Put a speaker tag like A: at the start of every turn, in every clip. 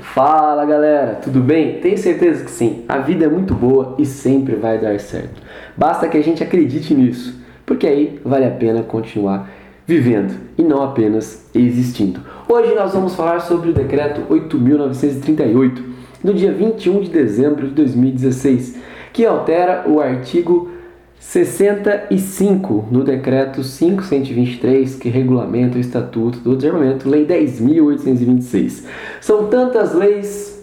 A: Fala galera, tudo bem? Tenho certeza que sim, a vida é muito boa e sempre vai dar certo. Basta que a gente acredite nisso, porque aí vale a pena continuar vivendo e não apenas existindo. Hoje nós vamos falar sobre o Decreto 8.938, do dia 21 de dezembro de 2016, que altera o artigo 65 no Decreto 5.123, que regulamenta o Estatuto do Desarmamento, Lei 10.826. São tantas leis,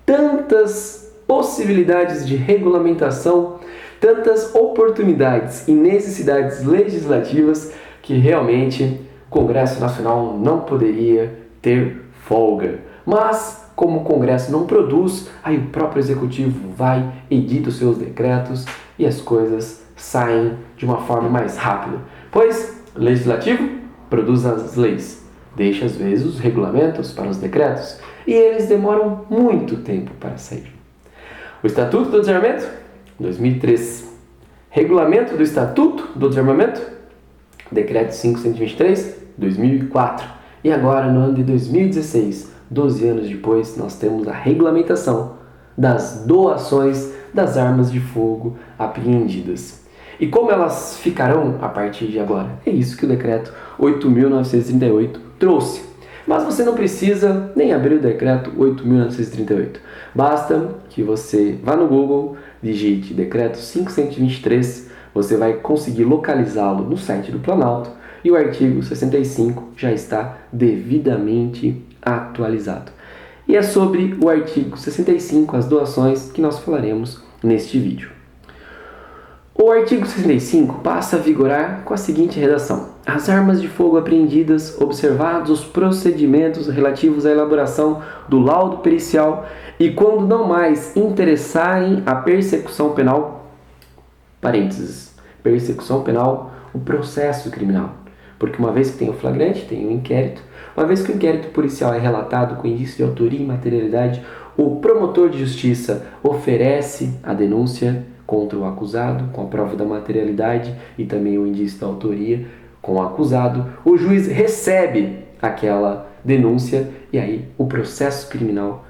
A: tantas possibilidades de regulamentação, tantas oportunidades e necessidades legislativas que realmente o Congresso Nacional não poderia ter folga. Mas, como o Congresso não produz, aí o próprio Executivo vai, edita os seus decretos e as coisas saem de uma forma mais rápida. Pois o Legislativo produz as leis, deixa às vezes os regulamentos para os decretos e eles demoram muito tempo para sair. O Estatuto do Desarmamento, 2003. Regulamento do Estatuto do Desarmamento, Decreto 5.123, 2004. E agora, no ano de 2016, 12 anos depois, nós temos a regulamentação das doações das armas de fogo apreendidas. E como elas ficarão a partir de agora? É isso que o Decreto 8.938 trouxe. Mas você não precisa nem abrir o Decreto 8.938. Basta que você vá no Google, digite Decreto 523, você vai conseguir localizá-lo no site do Planalto e o artigo 65 já está devidamente atualizado. E é sobre o artigo 65, as doações, que nós falaremos neste vídeo. O artigo 65 passa a vigorar com a seguinte redação: as armas de fogo apreendidas, observados os procedimentos relativos à elaboração do laudo pericial e quando não mais interessarem a persecução penal, parênteses, persecução penal, o processo criminal. Porque uma vez que tem o flagrante, tem o inquérito, uma vez que o inquérito policial é relatado com indício de autoria e materialidade, o promotor de justiça oferece a denúncia contra o acusado, com a prova da materialidade e também o indício da autoria com o acusado. O juiz recebe aquela denúncia e aí o processo criminal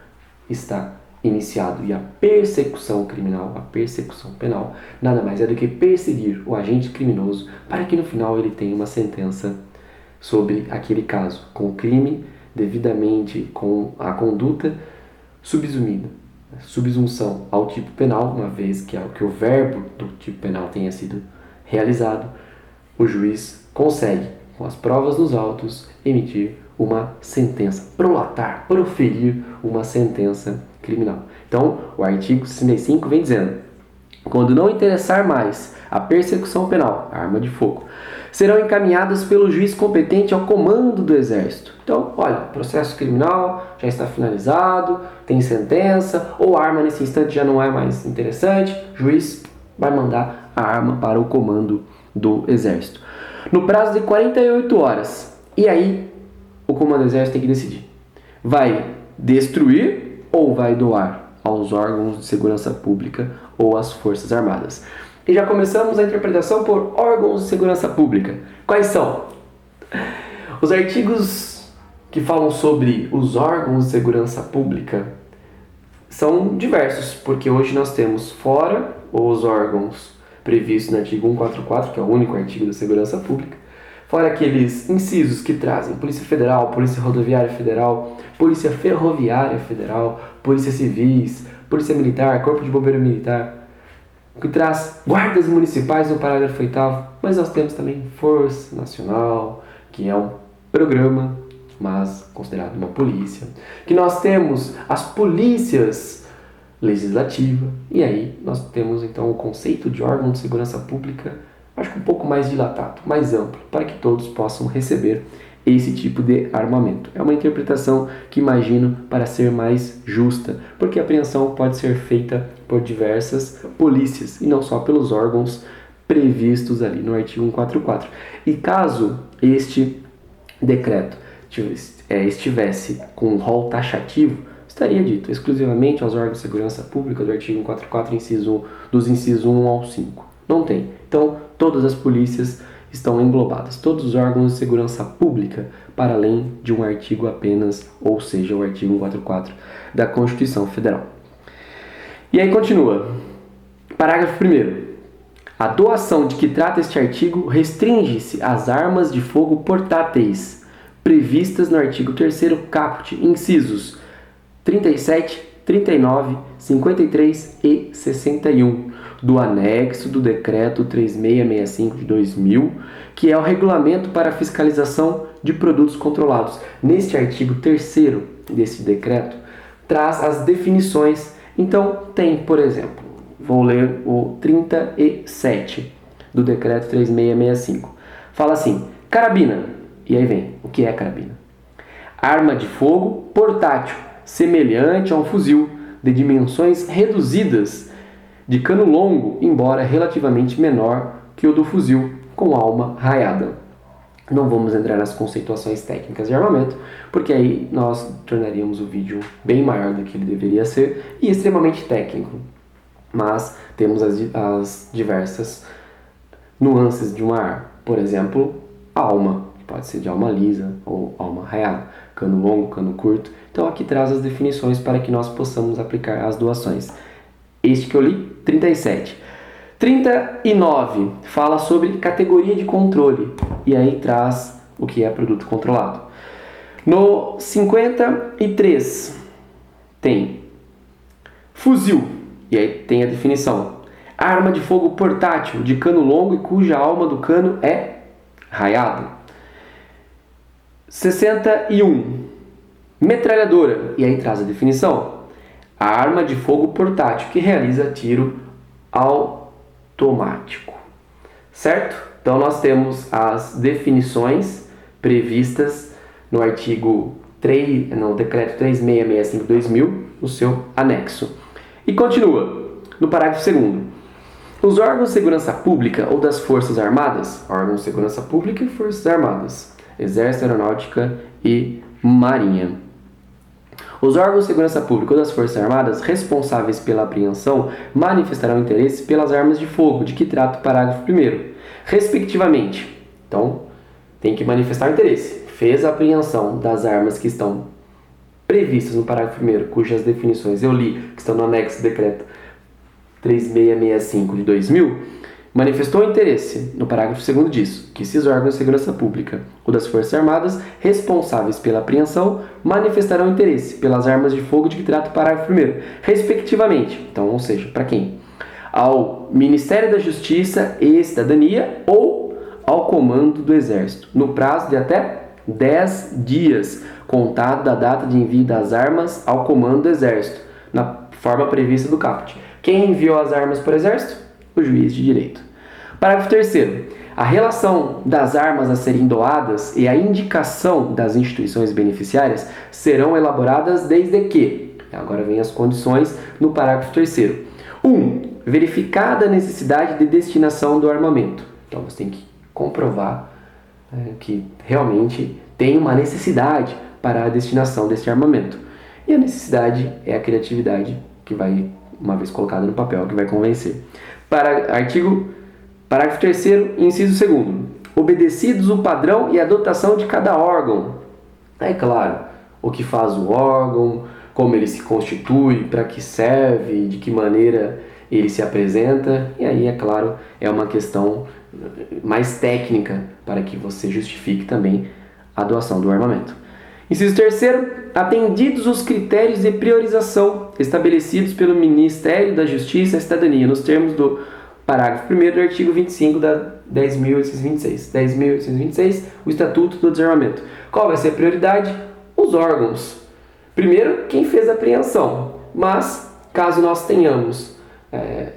A: está iniciado. E a persecução criminal, a persecução penal, nada mais é do que perseguir o agente criminoso para que no final ele tenha uma sentença sobre aquele caso, com o crime devidamente, com a conduta subsumida, subsunção ao tipo penal, uma vez que o verbo do tipo penal tenha sido realizado, o juiz consegue, com as provas nos autos, emitir uma sentença, prolatar, proferir uma sentença criminal. Então, o artigo 65 vem dizendo: quando não interessar mais a persecução penal, a arma de fogo, serão encaminhadas pelo juiz competente ao comando do Exército. Então, olha, o processo criminal já está finalizado, tem sentença, ou a arma nesse instante já não é mais interessante, o juiz vai mandar a arma para o comando do Exército. No prazo de 48 horas. E aí, o comando do Exército tem que decidir: vai destruir ou vai doar aos órgãos de segurança pública ou às Forças Armadas. E já começamos a interpretação por órgãos de segurança pública. Quais são? Os artigos que falam sobre os órgãos de segurança pública são diversos, porque hoje nós temos fora os órgãos previstos no artigo 144, que é o único artigo da segurança pública, fora aqueles incisos que trazem Polícia Federal, Polícia Rodoviária Federal, Polícia Ferroviária Federal, Polícia Civis, Polícia Militar, Corpo de Bombeiro Militar, que traz guardas municipais no parágrafo 8º, mas nós temos também Força Nacional, que é um programa, mas considerado uma polícia, que nós temos as polícias legislativa, e aí nós temos então o conceito de órgão de segurança pública, acho que um pouco mais dilatado, mais amplo, para que todos possam receber esse tipo de armamento. É uma interpretação que imagino para ser mais justa, porque a apreensão pode ser feita por diversas polícias e não só pelos órgãos previstos ali no artigo 144. E caso este decreto estivesse com um rol taxativo, estaria dito exclusivamente aos órgãos de segurança pública do artigo 144, dos incisos 1 ao 5. Não tem. Então, todas as polícias estão englobadas, todos os órgãos de segurança pública, para além de um artigo apenas, ou seja, o artigo 144 da Constituição Federal. E aí continua. Parágrafo 1º. A doação de que trata este artigo restringe-se às armas de fogo portáteis, previstas no artigo 3º caput, incisos 37, 39, 53 e 61 do anexo do Decreto 3665 de 2000, que é o regulamento para a fiscalização de produtos controlados. Neste artigo 3º desse decreto, traz as definições. Então, tem, por exemplo, vou ler o 37 do Decreto 3665. Fala assim, carabina, e aí vem, o que é carabina? Arma de fogo portátil, semelhante a um fuzil, de dimensões reduzidas, de cano longo, embora relativamente menor que o do fuzil, com alma raiada. Não vamos entrar nas conceituações técnicas de armamento, porque aí nós tornaríamos o vídeo bem maior do que ele deveria ser e extremamente técnico. Mas temos as diversas nuances de uma arma. Por exemplo, alma, que pode ser de alma lisa ou alma raiada, cano longo, cano curto. Então aqui traz as definições para que nós possamos aplicar as doações. Este que eu li, 37. 39 fala sobre categoria de controle e aí traz o que é produto controlado. No 53 tem fuzil, e aí tem a definição. Arma de fogo portátil de cano longo e cuja alma do cano é raiado. 61. Metralhadora, e aí traz a definição. A arma de fogo portátil que realiza tiro automático. Certo? Então nós temos as definições previstas no artigo 3, no decreto 3665/2000, no seu anexo. E continua, no parágrafo 2º. Os órgãos de segurança pública ou das Forças Armadas, órgãos de segurança pública e Forças Armadas, Exército, Aeronáutica e Marinha. Os órgãos de segurança pública ou das Forças Armadas responsáveis pela apreensão manifestarão interesse pelas armas de fogo, de que trata o parágrafo 1º, respectivamente. Então, tem que manifestar interesse. Fez a apreensão das armas que estão previstas no parágrafo 1º, cujas definições eu li, que estão no anexo do decreto 3665 de 2000, manifestou interesse, no parágrafo 2º disso, que esses órgãos de segurança pública ou das Forças Armadas responsáveis pela apreensão manifestarão interesse pelas armas de fogo de que trata o parágrafo 1º, respectivamente. Então, ou seja, para quem? Ao Ministério da Justiça e Cidadania ou ao Comando do Exército, no prazo de até 10 dias, contado da data de envio das armas ao Comando do Exército, na forma prevista do caput. Quem enviou as armas para o Exército? O juiz de direito. Parágrafo 3º. A relação das armas a serem doadas e a indicação das instituições beneficiárias serão elaboradas desde que, agora vem as condições no parágrafo 3º. 1. Verificada a necessidade de destinação do armamento. Então você tem que comprovar que realmente tem uma necessidade para a destinação desse armamento. E a necessidade é a criatividade que vai, uma vez colocada no papel, que vai convencer. Parágrafo 3º, inciso 2º. Obedecidos o padrão e a dotação de cada órgão. É claro, o que faz o órgão, como ele se constitui, para que serve, de que maneira ele se apresenta. E aí, é claro, é uma questão mais técnica para que você justifique também a doação do armamento. Inciso 3º, atendidos os critérios de priorização estabelecidos pelo Ministério da Justiça e Cidadania, nos termos do parágrafo 1º do artigo 25 da 10.826. 10.826, o Estatuto do Desarmamento. Qual vai ser a prioridade? Os órgãos. Primeiro, quem fez a apreensão. Mas, caso nós tenhamos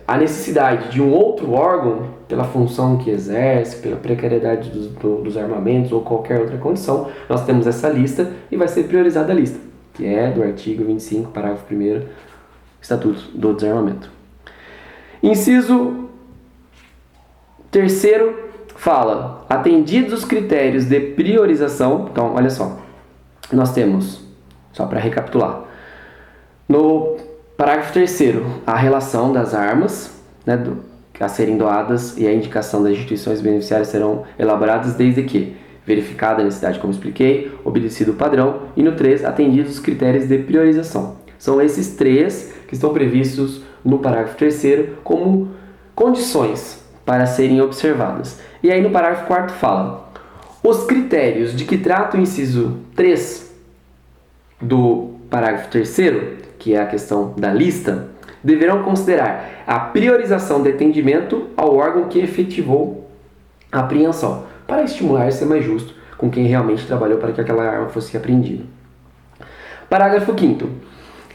A: a necessidade de um outro órgão, pela função que exerce, pela precariedade dos armamentos ou qualquer outra condição, nós temos essa lista e vai ser priorizada a lista, que é do artigo 25, parágrafo 1º, Estatuto do Desarmamento. Inciso 3º fala, atendidos os critérios de priorização. Então, olha só, nós temos, só para recapitular, no parágrafo 3º, a relação das armas, a serem doadas e a indicação das instituições beneficiárias serão elaboradas desde que verificada a necessidade, como expliquei, obedecido o padrão, e no 3, atendidos os critérios de priorização. São esses 3 que estão previstos no parágrafo 3º como condições para serem observadas. E aí no parágrafo 4º fala: os critérios de que trata o inciso 3 do parágrafo 3º, que é a questão da lista, deverão considerar a priorização de atendimento ao órgão que efetivou a apreensão, para estimular e ser mais justo com quem realmente trabalhou para que aquela arma fosse apreendida. Parágrafo 5º.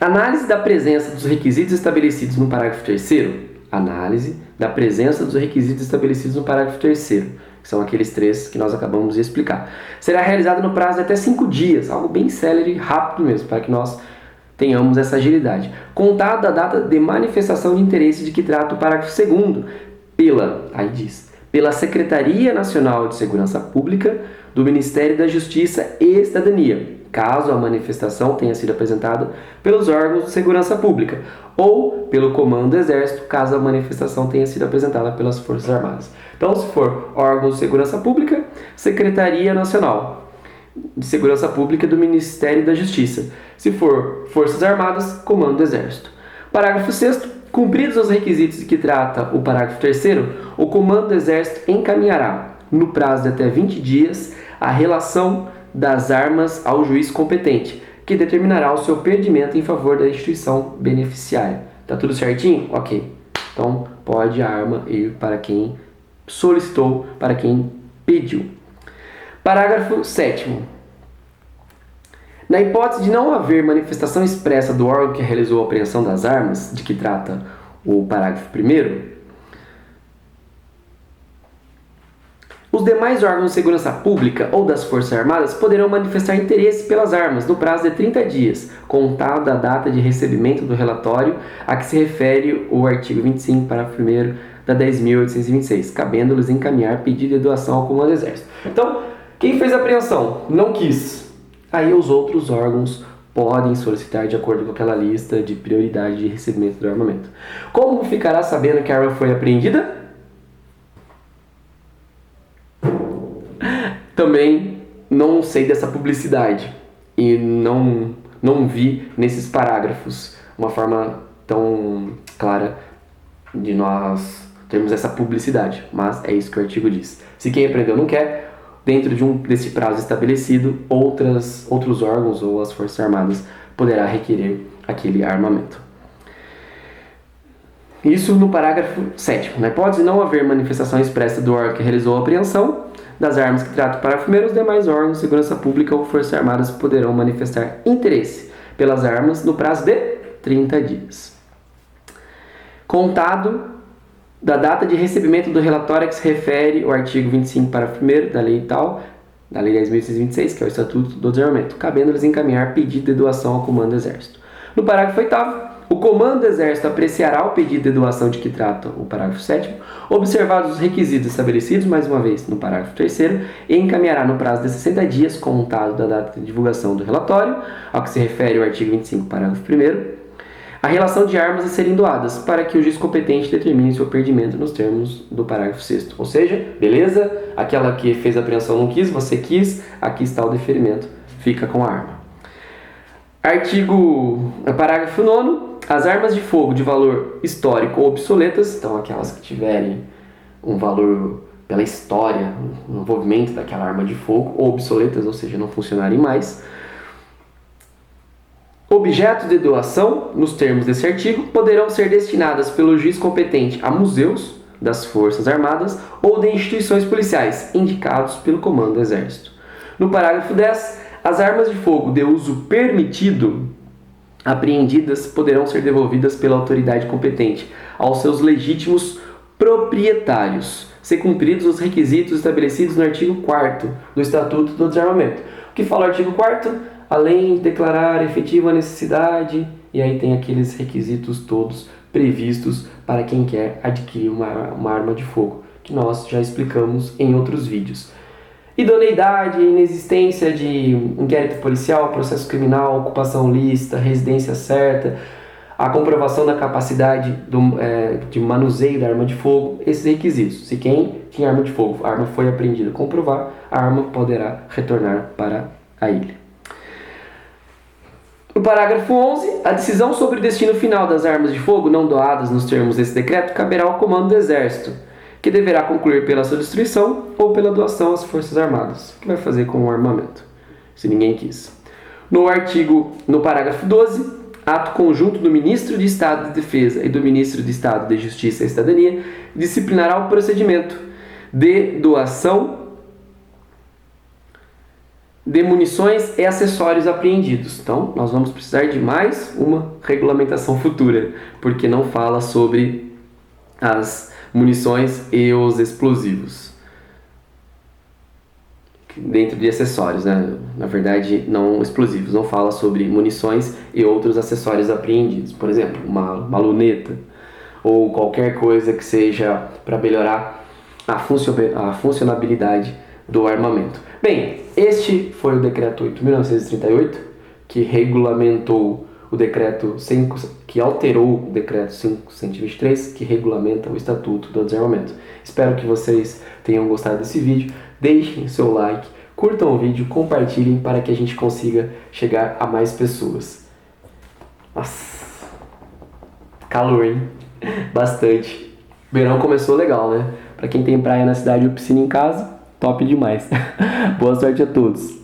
A: Análise da presença dos requisitos estabelecidos no parágrafo 3º. Análise da presença dos requisitos estabelecidos no parágrafo 3º, que são aqueles 3 que nós acabamos de explicar. Será realizada no prazo de até 5 dias, algo bem célere e rápido mesmo, para que nós tenhamos essa agilidade. Contado a data de manifestação de interesse de que trata o parágrafo 2º, pela Secretaria Nacional de Segurança Pública do Ministério da Justiça e Cidadania, caso a manifestação tenha sido apresentada pelos órgãos de segurança pública, ou pelo Comando do Exército, caso a manifestação tenha sido apresentada pelas Forças Armadas. Então, se for órgãos de segurança pública, Secretaria Nacional de Segurança Pública do Ministério da Justiça. Se for Forças Armadas, Comando do Exército. Parágrafo 6º. Cumpridos os requisitos de que trata o parágrafo 3º, o Comando do Exército encaminhará, no prazo de até 20 dias, a relação das armas ao juiz competente, que determinará o seu perdimento em favor da instituição beneficiária. Tá tudo certinho? Ok. Então, pode a arma ir para quem solicitou, para quem pediu. Parágrafo 7º. Na hipótese de não haver manifestação expressa do órgão que realizou a apreensão das armas, de que trata o parágrafo 1º, os demais órgãos de segurança pública ou das Forças Armadas poderão manifestar interesse pelas armas no prazo de 30 dias, contado a data de recebimento do relatório a que se refere o artigo 25, parágrafo 1º da 10.826, cabendo-lhes encaminhar pedido de doação ao Comando do Exército. Então, quem fez a apreensão não quis. Aí os outros órgãos podem solicitar de acordo com aquela lista de prioridade de recebimento do armamento. Como ficará sabendo que a arma foi apreendida? Também não sei dessa publicidade e não vi nesses parágrafos uma forma tão clara de nós termos essa publicidade, mas é isso que o artigo diz. Se quem apreendeu não quer, dentro desse prazo estabelecido, outros órgãos ou as Forças Armadas poderá requerer aquele armamento. Isso no parágrafo 7º. Na hipótese de não haver manifestação expressa do órgão que realizou a apreensão das armas que trata o parágrafo 1º, os demais órgãos de segurança pública ou Forças Armadas poderão manifestar interesse pelas armas no prazo de 30 dias. Contado da data de recebimento do relatório a que se refere o artigo 25, parágrafo 1º da lei tal, da lei 10.626, que é o Estatuto do Desarmamento, cabendo-lhes encaminhar pedido de doação ao Comando do Exército. No parágrafo 8º, o Comando do Exército apreciará o pedido de doação de que trata o parágrafo 7º, observados os requisitos estabelecidos, mais uma vez, no parágrafo 3º, e encaminhará no prazo de 60 dias, contado da data de divulgação do relatório, ao que se refere o artigo 25, parágrafo 1º, a relação de armas a serem doadas, para que o juiz competente determine seu perdimento nos termos do parágrafo 6º. Ou seja, beleza? Aquela que fez a apreensão não quis, você quis, aqui está o deferimento, fica com a arma. Parágrafo 9º. As armas de fogo de valor histórico ou obsoletas, então aquelas que tiverem um valor pela história, no envolvimento daquela arma de fogo, ou obsoletas, ou seja, não funcionarem mais, objetos de doação, nos termos desse artigo, poderão ser destinadas pelo juiz competente a museus das Forças Armadas ou de instituições policiais, indicados pelo Comando do Exército. No parágrafo 10, as armas de fogo de uso permitido apreendidas poderão ser devolvidas pela autoridade competente aos seus legítimos proprietários, se cumpridos os requisitos estabelecidos no artigo 4º do Estatuto do Desarmamento. O que fala o artigo 4º? Além de declarar efetiva necessidade, e aí tem aqueles requisitos todos previstos para quem quer adquirir uma arma de fogo, que nós já explicamos em outros vídeos. Idoneidade, inexistência de inquérito policial, processo criminal, ocupação lícita, residência certa, A comprovação da capacidade de manuseio da arma de fogo, esses requisitos. Se quem tinha arma de fogo, a arma foi apreendida, comprovar, a arma poderá retornar para a ilha. No parágrafo 11, a decisão sobre o destino final das armas de fogo não doadas nos termos desse decreto caberá ao comando do Exército, que deverá concluir pela sua destruição ou pela doação às Forças Armadas. O que vai fazer com o armamento, se ninguém quis? No parágrafo 12, ato conjunto do Ministro de Estado de Defesa e do Ministro de Estado de Justiça e Cidadania disciplinará o procedimento de doação de munições e acessórios apreendidos. Então, nós vamos precisar de mais uma regulamentação futura, porque não fala sobre as munições e os explosivos. Dentro de acessórios, né? Na verdade, não explosivos, não fala sobre munições e outros acessórios apreendidos. Por exemplo, uma luneta ou qualquer coisa que seja para melhorar a funcionabilidade do armamento. Bem, este foi o Decreto 8.938, que regulamentou o Decreto 5, que alterou o Decreto 5.123, que regulamenta o Estatuto do Desarmamento. Espero que vocês tenham gostado desse vídeo. Deixem o seu like, curtam o vídeo, compartilhem para que a gente consiga chegar a mais pessoas. Nossa, calor, hein? Bastante. Verão começou legal, né? Para quem tem praia na cidade ou piscina em casa, top demais. Boa sorte a todos.